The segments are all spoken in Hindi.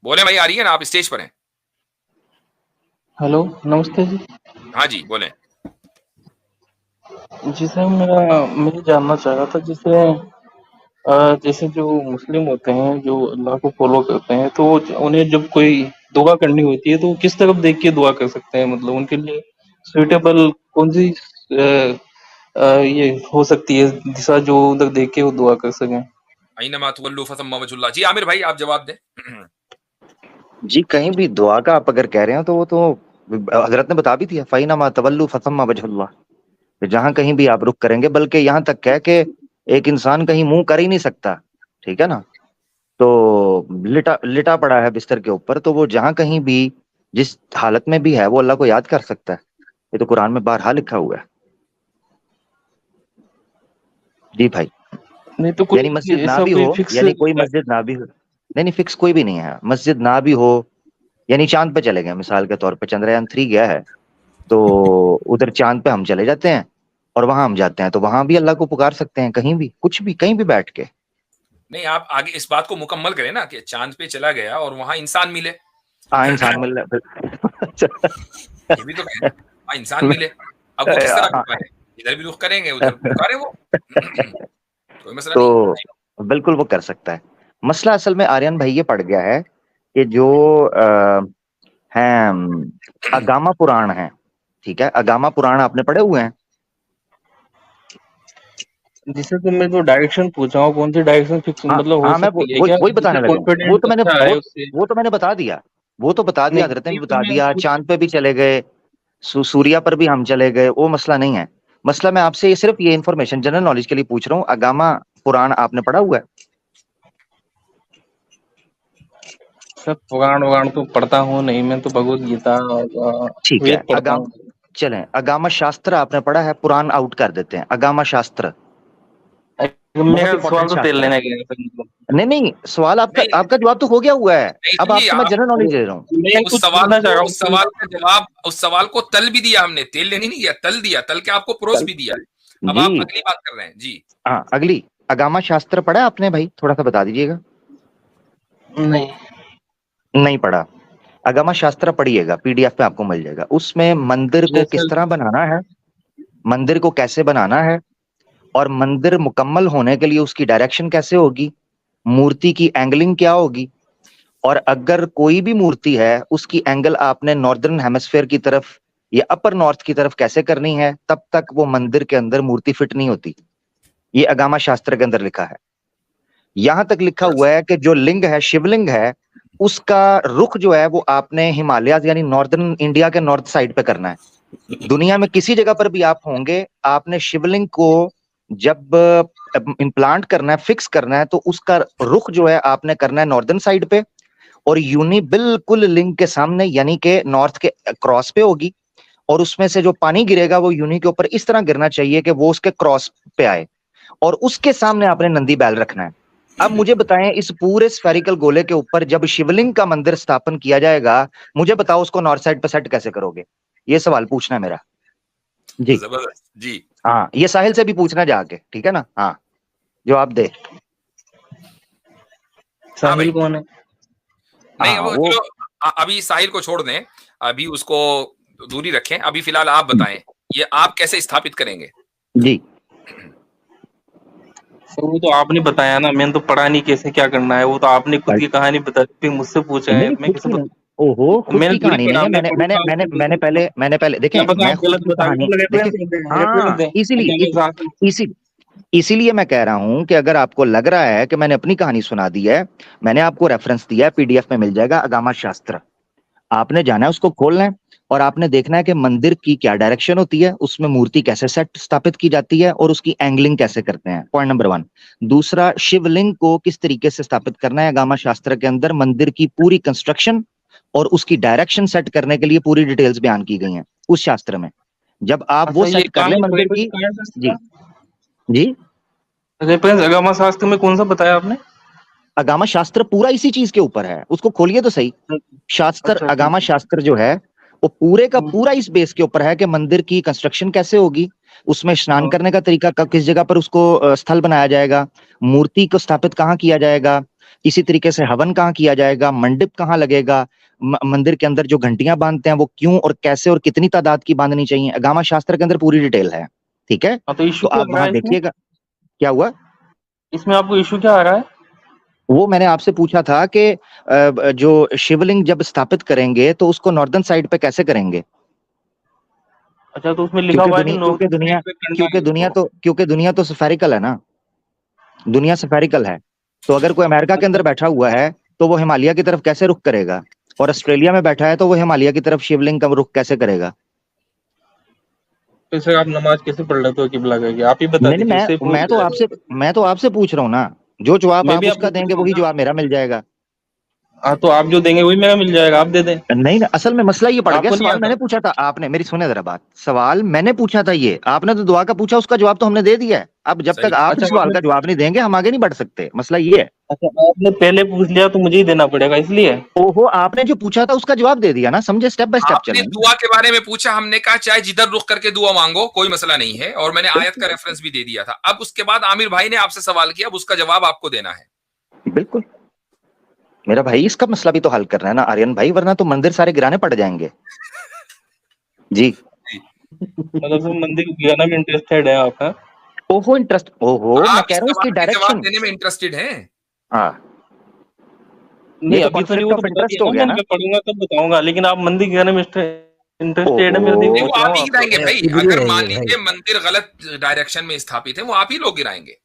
बोले भाई, आ रही है ना, आप स्टेज पर हैं। हेलो, नमस्ते जी। हाँ जी, बोले। जी सर, मैं जानना चाह रहा था जैसे जो मुस्लिम होते हैं, जो अल्लाह को फॉलो करते हैं, तो उन्हें जब कोई दुआ करनी होती है तो वो किस तरफ देख के दुआ कर सकते हैं? मतलब उनके लिए सुइटेबल कौन सी ये हो सकती है दिशा जो उधर देख के वो दुआ कर सकें? अइनमा तुवल्लु फसम्मा वजहुल्लाह। जी आमिर भाई, आप जवाब दें। जी, कहीं भी दुआ का आप अगर कह रहे हो तो वो तो हजरत ने बता भी दिया, फ़इन्नमा तवल्लु फसम्मा वजहुल्लाह। जहां कहीं भी आप रुख करेंगे, बल्कि यहां तक कह के एक इंसान कहीं मुंह कर ही नहीं सकता, ठीक है ना। तो लिटा लिटा पड़ा है बिस्तर के ऊपर, तो वो जहां कहीं भी जिस हालत में भी है वो अल्लाह को याद कर सकता है। ये तो कुरान में बारहा लिखा हुआ है। जी भाई। नहीं तो यानी कोई मस्जिद ना ऐसा भी कोई हो, फिक्स। यानी कोई मस्जिद ना भी हो, नहीं नहीं, फिक्स कोई भी नहीं है। मस्जिद ना भी हो, यानी चांद पे चले गए मिसाल के तौर पे, चंद्रयान 3 गया है, तो उधर चांद पे हम चले जाते हैं और वहां हम जाते हैं, तो वहां भी अल्लाह को पुकार सकते हैं, कहीं भी, कुछ भी, कहीं भी बैठ के। नहीं, आप आगे इस बात को मुकम्मल करें ना कि चांद पे चला गया और वहां इंसान मिले। हाँ, इंसान मिल रहा ये भी तो कहें ना, वहां इंसान मिले। अब वो किस तरह पुकारे, इधर भी रुख करेंगे, उधर पुकारे वो। कोई मसला नहीं। तो बिल्कुल वो कर सकता है। मसला असल में आर्यन भाई ये पड़ गया है कि जो हैं अगामा पुराण है, ठीक है, अगामा पुराण आपने पढ़े हुए हैं? जिससे तो मैं तो डायरेक्शन पूछ रहा हूँ, कौन सी डायरेक्शन फिक्स हाँ मतलब हो हाँ, मैं सकती है वही क्या? वही जिससे बताने लगा हूँ। वो कॉन्फिडेंस तो मैंने अच्छा आए उससे। वो तो मैंने बता दिया। वो तो बता दिया, नहीं, हजरत ने भी ये तो बता मैं दिया, कुछ। चांद पे भी चले गए, सूर्या पर भी हम चले गए, वो मसला नहीं है। मसला मैं आपसे ये सिर्फ ये इन्फॉर्मेशन जनरल नॉलेज के लिए पूछ रहा हूँ, अगामा पुराण आपने पढ़ा हुआ है? सब पुराण वुराण तो पढ़ता हूँ नहीं, मैं तो भगवत गीता ठीक है, वेद पढ़ता हूँ। चलें, अगामा शास्त्र आपने पढ़ा है? पुराण आउट कर देते हैं, अगामा शास्त्र बहुत मेरा सवाल इंपॉर्टेंट तो तेल शास्त्र है। लेने गया था मतलब। नहीं नहीं, सवाल आपका नहीं आपका जवाब तो हो गया हुआ है। नहीं अब जी, आपसे मैं आप जनरल नॉलेज दे रहा हूँ। मैं उस कुछ सवाल पूछना चाह को, रहा उस सवाल हूँ। का जवाब, उस सवाल को तल भी दिया हमने, तेल लेनी नहीं दिया, तल दिया, तल के आपको परोस भी दिया। अब जी आप अगली बात कर रहे हैं जी। हाँ, अगली, अगामा शास्त्र पढ़ा है आपने भाई? थोड़ा सा बता दीजिएगा। नहीं। नहीं पढ़ा? अगामा शास्त्र पढ़िएगा, पीडीएफ पे आपको मिल जाएगा। उसमें मंदिर को जैसे किस तरह बनाना है, मंदिर को कैसे बनाना है, और मंदिर मुकम्मल होने के लिए उसकी डायरेक्शन कैसे होगी, मूर्ति की एंगलिंग क्या होगी, और अगर कोई भी मूर्ति है उसकी एंगल आपने नॉर्दर्न हेमिस्फेयर की तरफ या अपर नॉर्थ की तरफ कैसे करनी है, तब तक वो मंदिर के अंदर मूर्ति फिट नहीं होती। ये अगामा शास्त्र के अंदर लिखा है। यहां तक लिखा हुआ है कि जो लिंग है, शिवलिंग है, उसका रुख जो है वो आपने हिमालय यानी नॉर्दर्न इंडिया के नॉर्थ साइड पे करना है। दुनिया में किसी जगह पर भी आप होंगे, आपने शिवलिंग को जब इम्प्लांट करना है, फिक्स करना है, तो उसका रुख जो है आपने करना है नॉर्दर्न साइड पे, और यूनी बिल्कुल लिंग के सामने यानी कि नॉर्थ के क्रॉस पे होगी, और उसमें से जो पानी गिरेगा वो यूनी के ऊपर इस तरह गिरना चाहिए कि वो उसके क्रॉस पे आए, और उसके सामने आपने नंदी बैल रखना है। अब मुझे बताएं, इस पूरे स्फेरिकल गोले के ऊपर जब शिवलिंग का मंदिर स्थापन किया जाएगा, मुझे बताओ उसको नॉर्थ साइड पे सेट कैसे करोगे? ये सवाल पूछना है मेरा। जी जबरदस्त जी। हाँ, ये साहिल से भी पूछना जाके, ठीक है ना। हाँ, जवाब दे। हाँ साहिल भाई। कौन है? नहीं, हाँ वो वो चलो, अभी साहिल को छोड़ दें, अभी उसको दूरी रखें। अभी फिलहाल आप बताएं, ये आप कैसे स्थापित करेंगे? जी सर वो तो आपने बताया ना, मैंने तो पढ़ा नहीं कैसे क्या करना है। वो तो आपने खुद की कहानी बता दी, फिर मुझसे पूछा नहीं है, नहीं, मैं खुद कैसे की नहीं। बता? ओहो, खुद मैंने की थोड़ी कहानी नहीं पढ़ा, है। मैं मैंने मैंने पढ़ूंगा मैंने आपको मैंने बोलूंगा। पहले क्या देखें, पता मैं आप खुद गलत की बता कहानी रहे देखिए। रेफरेंस दे दें, रेफरेंस हाँ, दें, इसीलिए इसी इसीलिए मैं कह रहा हूं कि अगर आपको लग रहा है कि मैंने अपनी कहानी सुना दी है, मैंने आपको रेफरेंस दिया है, पीडीएफ में मिल जाएगा, अगामा शास्त्र। आपने जाना है, उसको खोलना है, और आपने देखना है कि मंदिर की क्या डायरेक्शन होती है, उसमें मूर्ति कैसे सेट स्थापित की जाती है, और उसकी एंगलिंग कैसे करते हैं, पॉइंट नंबर 1। दूसरा, शिवलिंग को किस तरीके से स्थापित करना है, गामा शास्त्र के अंदर मंदिर की पूरी कंस्ट्रक्शन और उसकी डायरेक्शन सेट करने के लिए पूरी डिटेल्स बयान की गई हैं उस शास्त्र में। जब आप वो अच्छा, ये सेट कर कहाँ ले है? मंदिर रेफरेंस की। कहाँ है सर जी इसका? जी, रेफरेंस अगामा शास्त्र में कौन सा बताया आपने? अगामा शास्त्र पूरा इसी चीज के ऊपर है, उसको खोलिए तो सही। शास्त्र, अच्छा ठीक अगामा है। शास्त्र जो है वो पूरे का हम्म, पूरा इस बेस के ऊपर है कि मंदिर की कंस्ट्रक्शन कैसे होगी, उसमें स्नान हाँ, करने का तरीका, किस जगह पर उसको स्थल बनाया जाएगा, मूर्ति को स्थापित कहाँ किया जाएगा, इसी तरीके से हवन कहाँ किया जाएगा, मंडप कहाँ लगेगा, मंदिर के अंदर जो घंटियां बांधते हैं वो क्यों और कैसे और कितनी तादाद की बांधनी चाहिए, अगामा शास्त्र के अंदर पूरी डिटेल है। ठीक है, हाँ, तो इशू तो क्या आप आ रहा वहां है इसमें? देखिएगा क्या हुआ। इसमें आपको इशू क्या आ रहा है? वो मैंने आपसे पूछा था कि जो शिवलिंग जब स्थापित करेंगे तो उसको नॉर्दर्न साइड पे कैसे करेंगे, अच्छा, तो उसमें लिखा हुआ है कि क्योंकि नॉर्थ दुनिया साइड पे करना है उसको। क्योंकि दुनिया तो स्फेरिकल है ना, दुनिया स्फेरिकल है। तो अगर कोई अमेरिका के अच्छा, अंदर बैठा हुआ है तो वो हिमालय की तरफ कैसे रुख करेगा, और ऑस्ट्रेलिया में बैठा है तो वो हिमालय की तरफ शिवलिंग का रुख कैसे करेगा। तो सर आप नमाज कैसे पढ़ लेते हो किबला करके? आप ही बता नहीं नहीं, दीजिए, उससे प्रूफ मैं हो तो जाएगा। आपसे मैं तो आपसे पूछ रहा हूँ ना, जो जवाब मैं आप भी आपसे उसका पूछ देंगे रहा हूँ वही ना। जवाब मेरा मिल जाएगा। हाँ, तो आप जो देंगे वही मेरा मिल जाएगा, आप दे दें। नहीं ना, असल में मसला ये पड़ गया, आपको नहीं सवाल आता? मैंने पूछा था, आपने मेरी सुने जरा बात, सवाल मैंने पूछा था, ये आपने तो दुआ का पूछा, उसका जवाब तो हमने दे दिया है। अब जब सही तक बात। आप अच्छा इस सवाल आपने का जवाब नहीं देंगे हम आगे नहीं बढ़ सकते, मसला ये है। अच्छा आपने पहले पूछ लिया तो मुझे ही देना पड़ेगा इसलिए। ओहो, आपने जो पूछा था उसका जवाब दे दिया ना, समझे, स्टेप बाय स्टेप आपने चलें ना। दुआ के बारे में पूछा, हमने कहा चाहे जिधर रुख करके दुआ मांगो, कोई मसला नहीं है, और मैंने आयत का रेफरेंस भी दे दिया था। अब उसके बाद आमिर भाई ने आपसे सवाल किया, अब उसका जवाब आपको देना है। बिल्कुल, मेरा भाई इसका मसला भी तो हल करना है ना आर्यन भाई, वरना तो मंदिर सारे गिराने पड़ जाएंगे। जी। जी। मतलब सर मंदिर गिराना में इंटरेस्टेड है आप? हाँ? ओहो इंटरेस्ट, ओहो मैं आप कह इस रहा हूँ इसकी सवाल के जवाब डायरेक्शन। देने में इंटरेस्टेड हैं? हाँ, ये नहीं तो अभी तो नहीं, कॉन्फ्लिक्ट वो तो ऑफ बता इंटरेस्ट हो दिया गया ना, ना। मैं पढ़ूंगा तब बताऊंगा। लेकिन आप मंदिर गिराने में इंटरेस्टेड है, मेरे लिए ओहो, नहीं, वो पूछ रहा आप हूँ ही आपसे। गिराएंगे भाई। इधर ही अगर मान रहेंगे भाई। लीजिए मंदिर गलत डायरेक्शन में स्थापित है, वो आप ही लोग गिराएंगे।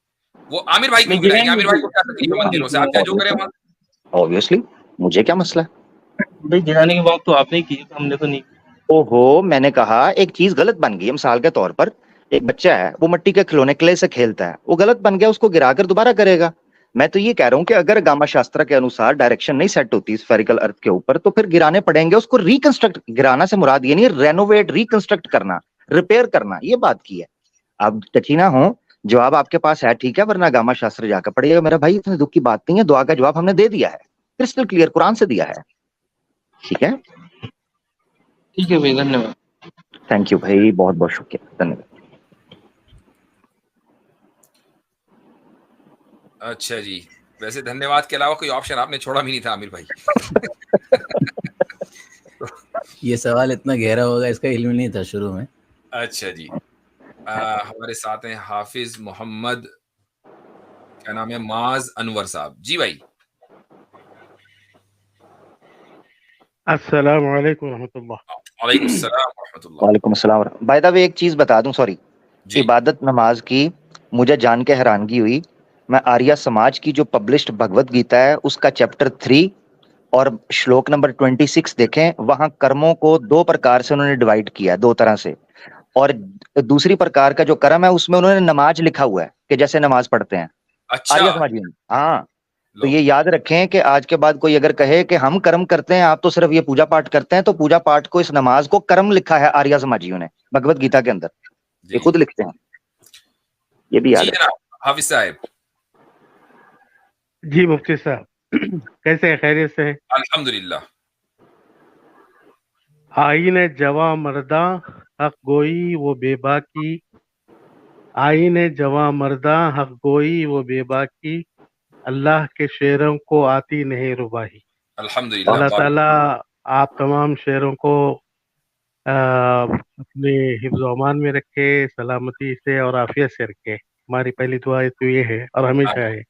वो आमिर भाई नहीं क्यों गिराएंगे? गिराएंगे आमिर भाई भाई, को क्या तकलीफ है मंदिरों से? आप गिराएंगे। चाहे जो करें वहां। ऑब्वियसली, मुझे क्या मसला है। भाई गिराने की बात तो आपने ही की है, हमने तो नहीं की। ओहो, मैंने कहा एक चीज गलत बन गई है, मिसाल के तौर पर एक बच्चा है, वो मिट्टी के खिलौने क्ले से खेलता है, वो गलत बन गया, उसको गिराकर दोबारा करेगा। मैं तो ये कह रहा हूँ कि अगर गामा शास्त्र के अनुसार डायरेक्शन नहीं सेट होती स्फेरिकल अर्थ के ऊपर तो फिर गिराने पड़ेंगे उसको, रिकंस्ट्रक्ट, गिराना से मुराद ये नहीं, रेनोवेट, रिकंस्ट्रक्ट करना, रिपेयर करना, ये बात की है। आप टची ना हो, जवाब आपके पास है ठीक है, वरना गामा शास्त्र जाकर पड़ेगा। मेरा भाई इतने दुख की बात नहीं है, दुआ का जवाब हमने दे दिया है, क्रिस्टल क्लियर कुरान से दिया है। ठीक है, ठीक है भाई, धन्यवाद। थैंक यू भाई, बहुत बहुत शुक्रिया, धन्यवाद। अच्छा जी, वैसे धन्यवाद के अलावा कोई ऑप्शन आपने छोड़ा भी नहीं था आमिर भाई। ये सवाल इतना गहरा होगा इसका इल्म नहीं था शुरू में। अच्छा जी, हमारे साथ हैं हाफिज मोहम्मद, क्या नाम है, माज अनवर साहब। जी भाई। अस्सलाम वालेकुम रहमतुल्लाह। वालेकुम सलाम रहमतुल्लाह। वालेकुम अस्सलाम। बाय द वे एक चीज बता दूं, सॉरी, जी इबादत नमाज की मुझे जान के हैरानगी हुई, मैं आर्या समाज की जो पब्लिश्ड भगवत गीता है उसका चैप्टर 3 और श्लोक नंबर 26 देखें, वहां कर्मों को दो प्रकार से उन्होंने डिवाइड किया है, दो तरह से, और दूसरी प्रकार का जो कर्म है उसमें उन्होंने नमाज लिखा हुआ है कि जैसे नमाज पढ़ते हैं, अच्छा। आर्या समाजी में। हाँ, तो लो, ये याद रखें कि आज के बाद कोई अगर कहे कि हम कर्म करते हैं, आप तो सिर्फ ये पूजा पाठ करते हैं, तो पूजा पाठ को, इस नमाज को कर्म लिखा है आर्या समाजियों ने भगवत गीता के अंदर, ये जी खुद लिखते हैं, ये भी जी याद रखें। जनाब हाफिज साहब। जी मुफ्ती साहब, कैसे हैं? खैरियत से हैं? अल्हम्दुलिल्लाह। आईने जवां मर्दा हक गोई वो बेबाकी, आईने जवां मर्दा हक गोई वो बेबाकी, अल्लाह के शेरों को आती नहीं रुबाही। अल्हम्दुलिल्लाह। अल्लाह बात ताला आप तमाम शेरों को अपने हिफ्ज़ व अमान में रखे, सलामती से और आफियत से रखे। हमारी पहली दुआ तो ये है और हमेशा है।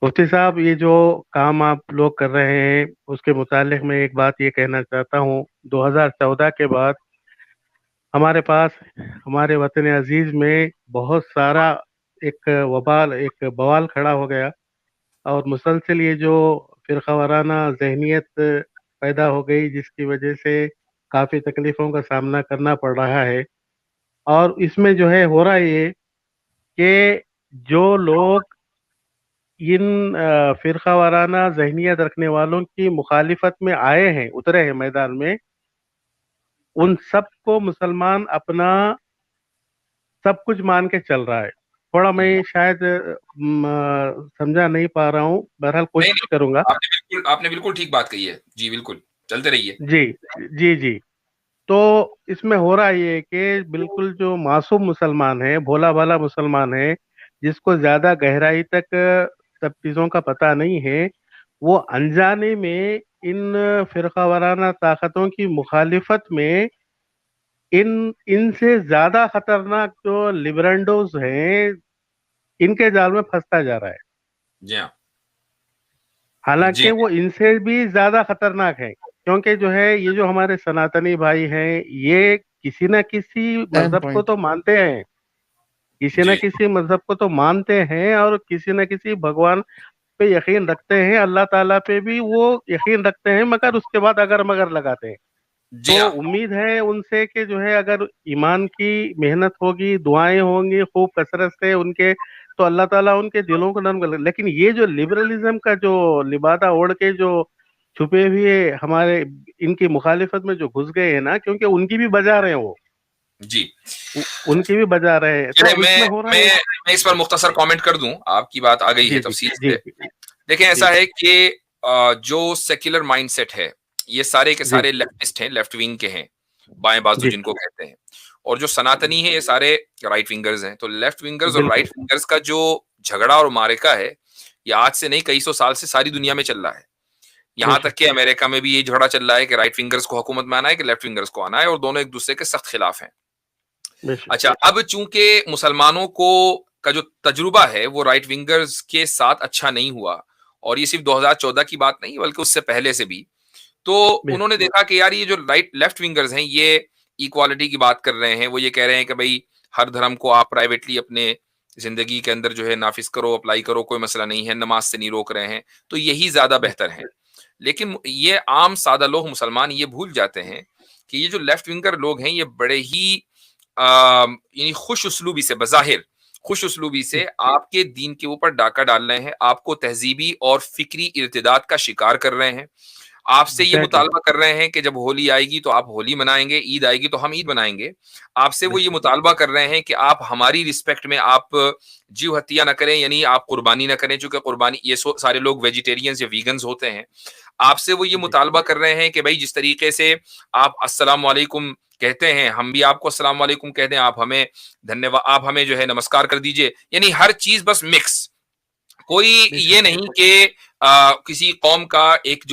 मुफ्ती साहब, ये जो काम आप लोग कर रहे हैं उसके मुतालिक मैं एक बात ये कहना चाहता हूँ। 2014 के बाद हमारे पास, हमारे वतन अजीज में बहुत सारा एक वबाल, एक बवाल खड़ा हो गया, और मुसलसल ये जो फिरका वाराना जहनीत पैदा हो गई, जिसकी वजह से काफ़ी तकलीफ़ों का सामना करना पड़ रहा है। और इसमें जो है हो रहा ये कि जो लोग इन फिरका वाराना जहनियत रखने वालों की मुखालिफत में आए हैं, उतरे हैं मैदान में, उन सब को मुसलमान अपना सब कुछ मान के चल रहा है। थोड़ा मैं शायद समझा नहीं पा रहा हूँ, बहरहाल नहीं कोशिश नहीं, करूंगा। आपने बिल्कुल ठीक बात कही है जी, बिल्कुल चलते रहिए। जी जी जी। तो इसमें हो रहा ये कि बिल्कुल जो मासूम मुसलमान है, भोला भाला मुसलमान है, जिसको ज्यादा गहराई तक सब चीजों का पता नहीं है, वो अनजाने में इन फिरका वाराना ताकतों की मुखालिफत में इनसे ज्यादा खतरनाक जो लिबरंडोज हैं, इनके जाल में फंसता जा रहा है। जी हाँ। हालांकि जी वो इनसे भी ज्यादा खतरनाक है, क्योंकि जो है ये जो हमारे सनातनी भाई हैं, ये किसी न किसी मजहब को तो मानते हैं, किसी न जी किसी मजहब को तो मानते हैं, और किसी न किसी भगवान पे यकीन रखते हैं, अल्लाह ताला पे भी वो यकीन रखते हैं, मगर उसके बाद अगर मगर लगाते हैं। जी तो हाँ। उम्मीद है उनसे कि जो है अगर ईमान की मेहनत होगी, दुआएं होंगी खूब कसरत से उनके, तो अल्लाह ताला उनके दिलों को नरम कर। लेकिन ये जो लिबरलिज्म का जो लिबादा ओढ़ के जो छुपे हुए हमारे इनकी मुखालिफत में जो घुस गए हैं ना, क्योंकि उनकी भी बजा रहे हैं वो, जी उनकी भी बजा रहे हैं, तो चलिए, इसमें हो रहा है। मैं इस पर मुख्तसर कमेंट कर दूं, आपकी बात आ गई है जी जी तफसील जी से। जी देखें, जी ऐसा है कि जो सेक्युलर माइंडसेट है, ये सारे के जी सारे लेफ्टिस्ट हैं, लेफ्ट विंग के हैं, बाएं बाजू जी जिनको कहते हैं। और जो सनातनी है, ये सारे राइट विंगर्स हैं। तो लेफ्ट विंगर्स और राइट बिल्कुल विंगर्स का जो झगड़ा और मारेका है, ये आज से नहीं, कई सौ साल से सारी दुनिया में चल रहा है। यहाँ तक बेशक कि अमेरिका में भी ये झगड़ा चल रहा है कि राइट विंगर्स को हुकूमत में आना है कि लेफ्ट विंगर्स को आना है, और दोनों एक दूसरे के सख्त खिलाफ हैं। बेशक अच्छा, अब चूंकि मुसलमानों को का जो तजुर्बा है वो राइट विंगर्स के साथ अच्छा नहीं हुआ, और ये सिर्फ 2014 की बात नहीं बल्कि उससे पहले से भी, तो बेशक उन्होंने देखा कि यार ये जो लेफ्ट विंगर्स हैं, ये इक्वालिटी की बात कर रहे हैं। वो ये कह रहे हैं कि भाई हर धर्म को आप प्राइवेटली अपने जिंदगी के अंदर जो है नाफिज करो, अप्लाई करो, कोई मसला नहीं है, नमाज से नहीं रोक रहे हैं, तो यही ज्यादा बेहतर है। लेकिन ये आम सादा लोग मुसलमान ये भूल जाते हैं कि ये जो लेफ्ट विंगर लोग हैं, ये बड़े ही यानी खुश उसलूबी से, बज़ाहिर खुश उसलूबी से आपके दीन के ऊपर डाका डाल रहे हैं, आपको तहजीबी और फिक्री इर्तिदाद का शिकार कर रहे हैं। आपसे ये एग्जैक्टली मुतालबा कर रहे हैं कि जब होली आएगी तो आप होली मनाएंगे, ईद आएगी तो हम ईद मनाएंगे। आपसे वो ये बेशक मुतालबा कर रहे हैं कि आप हमारी रिस्पेक्ट में आप जीव हत्या ना करें, यानी आप कुर्बानी ना करें, चूंकि कुर्बानी ये सारे लोग वेजिटेरियंस या वीगन्स होते हैं। आपसे वो ये जी मुतालबा कर रहे हैं कि भाई जिस तरीके से आप अस्सलाम वालेकुम कहते हैं, हम भी आपको अस्सलाम वालेकुम कह दें, आप हमें धन्यवाद, आप हमें जो है नमस्कार कर दीजिए, यानी हर चीज बस मिक्स। कोई बेशक ये नहीं कि किसी कौम का एक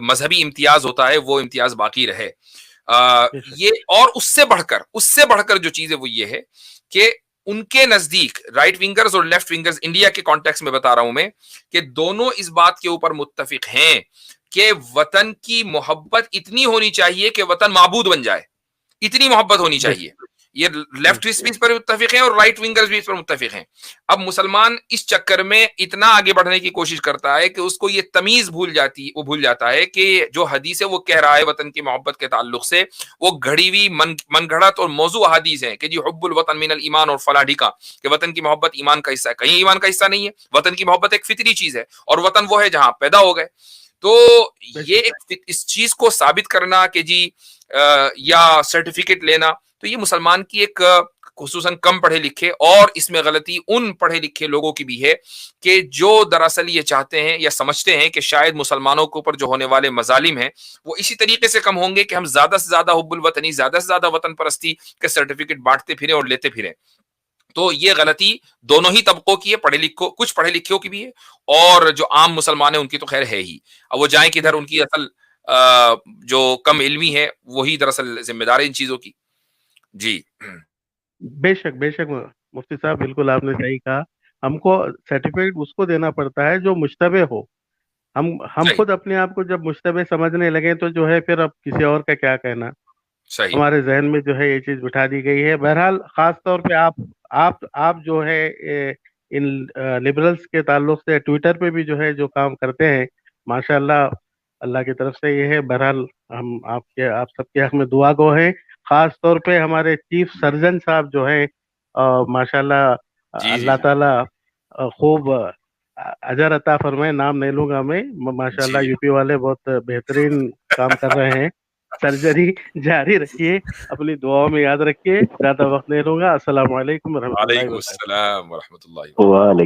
मजहबी इम्तियाज होता है वो इम्तियाज बाकी रहे। बेशक ये और उससे बढ़कर जो चीज है वो ये है कि उनके नजदीक राइट विंगर्स और लेफ्ट विंगर्स, इंडिया के कॉन्टेक्स्ट में बता रहा हूं मैं, कि दोनों इस बात के ऊपर मुत्तफिक हैं कि वतन की मोहब्बत इतनी होनी चाहिए कि वतन माबूद बन जाए, इतनी मोहब्बत होनी बेशक चाहिए। ये लेफ्टिस्ट भी इस पर मुत्तफिक हैं और राइट विंगर्स भी इस पर मुत्तफिक हैं। अब मुसलमान इस चक्कर में इतना आगे बढ़ने की कोशिश करता है कि उसको ये तमीज भूल जाता है कि जो हदीस है वो कह रहा है वतन की मोहब्बत के ताल्लुक से, वो घड़ी हुई मनगढ़ंत और मौजू हदीस है कि जी हुब्बुल वतन मिनल ईमान और फलाही का, कि वतन की मोहब्बत ईमान का हिस्सा है। कहीं ईमान का हिस्सा नहीं है, वतन की मोहब्बत एक फितरी चीज है, और वतन वो है जहां पैदा हो गए। तो ये इस चीज को साबित करना कि जी या सर्टिफिकेट लेना, तो ये मुसलमान की एक खुसूसन कम पढ़े लिखे, और इसमें गलती उन पढ़े लिखे लोगों की भी है कि जो दरअसल ये चाहते हैं या समझते हैं कि शायद मुसलमानों के ऊपर जो होने वाले मजालिम हैं वो इसी तरीके से कम होंगे कि हम ज्यादा से ज्यादा हुब्बुल वतनी, ज्यादा से ज्यादा वतन परस्ती के सर्टिफिकेट बांटते फिरें और लेते फिरें। तो ये गलती दोनों ही तबकों की है, कुछ पढ़े लिखों की भी है, और जो आम मुसलमान है उनकी तो खैर है ही। अब वो जाए किधर, उनकी असल जो कम इल्मी है वही दरअसल जिम्मेदार है इन चीजों की। जी बेशक बेशक मुफ्ती साहब, बिल्कुल आपने सही कहा। हमको सर्टिफिकेट उसको देना पड़ता है जो मुश्तबे हो। हम सही खुद अपने आप को जब मुश्तबे समझने लगे तो जो है फिर अब किसी और का क्या कहना। सही। हमारे जहन में जो है ये चीज बिठा दी गई है। बहरहाल खास तौर पे आप जो है इन लिबरल्स के ताल्लुक से ट्विटर पे भी जो है जो काम करते हैं, माशाल्लाह, अल्लाह की तरफ से ये है। बहरहाल हम आप सबके हक में दुआ गो हैं। खास तौर पे हमारे चीफ सर्जन साहब जो है, माशाल्लाह, जी जी अल्लाह ताला खूब अजर अता फरमाए। नाम नहीं लूंगा मैं, माशाल्लाह जी। यूपी वाले बहुत बेहतरीन काम कर रहे हैं। सर्जरी जारी रखिए, अपनी दुआओं में याद रखिए। ज्यादा वक्त नहीं लूंगा। अस्सलाम वालेकुम रहमतुल्लाहि व वालेकुम बरकातहू। अस्सलाम व रहमतुल्लाहि। वालेकुम